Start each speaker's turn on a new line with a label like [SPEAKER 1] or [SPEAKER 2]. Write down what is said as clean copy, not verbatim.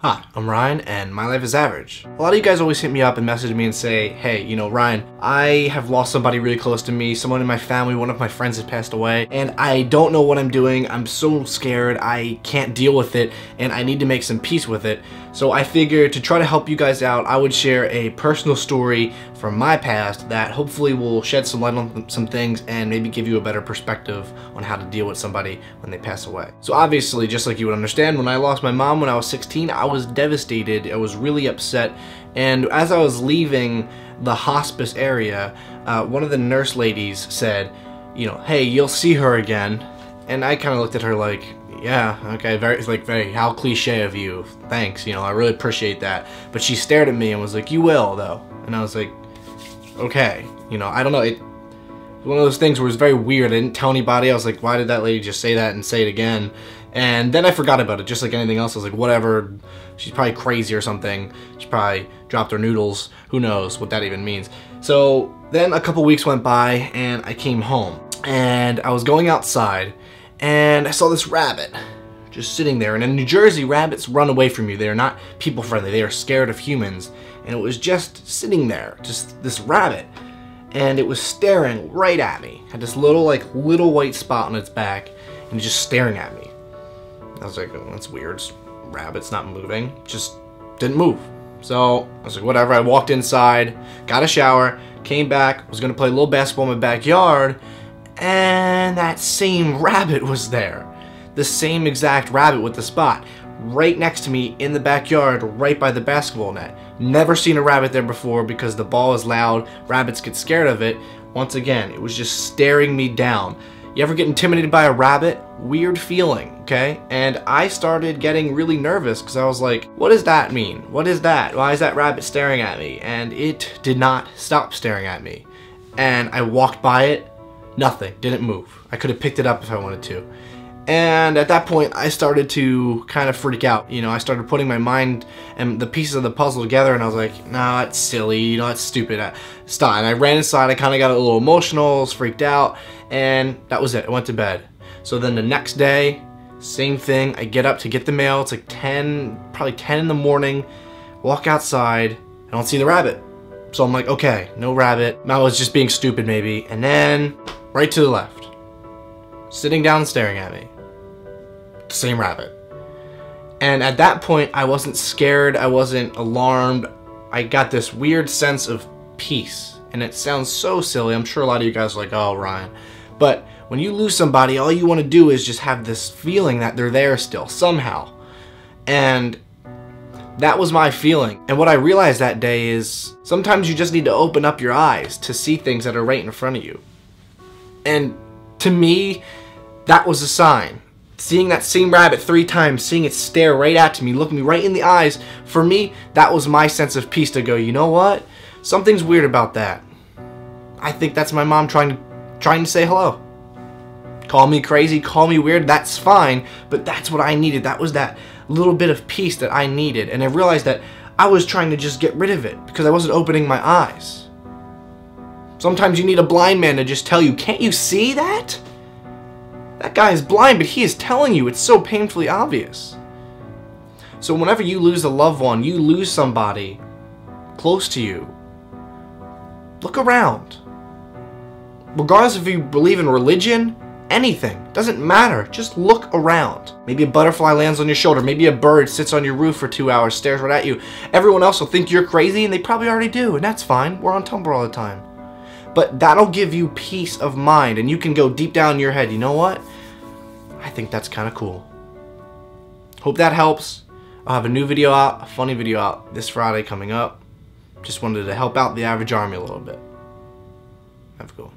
[SPEAKER 1] Hi, I'm Ryan, and my life is average. A lot of you guys always hit me up and message me and say, hey, Ryan, I have lost somebody really close to me, someone in my family, one of my friends has passed away, and I don't know what I'm doing. I'm so scared, I can't deal with it, and I need to make some peace with it. So I figured to try to help you guys out, I would share a personal story from my past that hopefully will shed some light on some things and maybe give you a better perspective on how to deal with somebody when they pass away. So obviously, just like you would understand, when I lost my mom when I was 16, I was devastated. I was really upset, and as I was leaving the hospice area, one of the nurse ladies said, hey, you'll see her again. And I kind of looked at her like, yeah, okay, very, how cliche of you, thanks, I really appreciate that. But she stared at me and was like, you will, though. And I was like, okay, I don't know, it one of those things where it's very weird. I didn't tell anybody. I was like, why did that lady just say that and say it again? And then I forgot about it, just like anything else. I was like, whatever, she's probably crazy or something. She probably dropped her noodles. Who knows what that even means? So then a couple weeks went by and I came home and I was going outside and I saw this rabbit just sitting there. And in New Jersey, rabbits run away from you. They are not people friendly. They are scared of humans. And it was just sitting there, just this rabbit. And it was staring right at me. Had this little white spot on its back and just staring at me. I was like, oh, that's weird. Rabbit's not moving. Just didn't move. So I was like, whatever. I walked inside, got a shower, came back, was gonna play a little basketball in my backyard, and that same rabbit was there. The same exact rabbit with the spot. Right next to me in the backyard, right by the basketball net. Never seen a rabbit there before because the ball is loud, rabbits get scared of it. Once again, it was just staring me down. You ever get intimidated by a rabbit? Weird feeling, okay? And I started getting really nervous because I was like, what does that mean? What is that? Why is that rabbit staring at me? And it did not stop staring at me. And I walked by it, nothing, didn't move. I could have picked it up if I wanted to. And at that point, I started to kind of freak out. I started putting my mind and the pieces of the puzzle together, and I was like, nah, that's silly, that's stupid. Stop. And I ran inside, I kind of got a little emotional, was freaked out, and that was it. I went to bed. So then the next day, same thing. I get up to get the mail. It's like 10, probably 10 in the morning. Walk outside, I don't see the rabbit. So I'm like, okay, no rabbit. I was just being stupid maybe. And then, right to the left, sitting down and staring at me. Same rabbit. And at that point, I wasn't scared, I wasn't alarmed. I got this weird sense of peace. And it sounds so silly. I'm sure a lot of you guys are like, oh, Ryan. But when you lose somebody, all you want to do is just have this feeling that they're there still, somehow. And that was my feeling. And what I realized that day is sometimes you just need to open up your eyes to see things that are right in front of you. And to me, that was a sign. Seeing that same rabbit 3 times, seeing it stare right at me, look me right in the eyes, for me, that was my sense of peace to go, you know what? Something's weird about that. I think that's my mom trying to say hello. Call me crazy, call me weird, that's fine, but that's what I needed. That was that little bit of peace that I needed. And I realized that I was trying to just get rid of it because I wasn't opening my eyes. Sometimes you need a blind man to just tell you, can't you see that? That guy is blind, but he is telling you. It's so painfully obvious. So whenever you lose a loved one, you lose somebody close to you, look around. Regardless if you believe in religion, anything, doesn't matter. Just look around. Maybe a butterfly lands on your shoulder. Maybe a bird sits on your roof for 2 hours, stares right at you. Everyone else will think you're crazy, and they probably already do, and that's fine. We're on Tumblr all the time. But that'll give you peace of mind, and you can go deep down in your head, you know what? I think that's kind of cool. Hope that helps. I'll have a new video out, a funny video out this Friday coming up. Just wanted to help out the average army a little bit. Have a good one.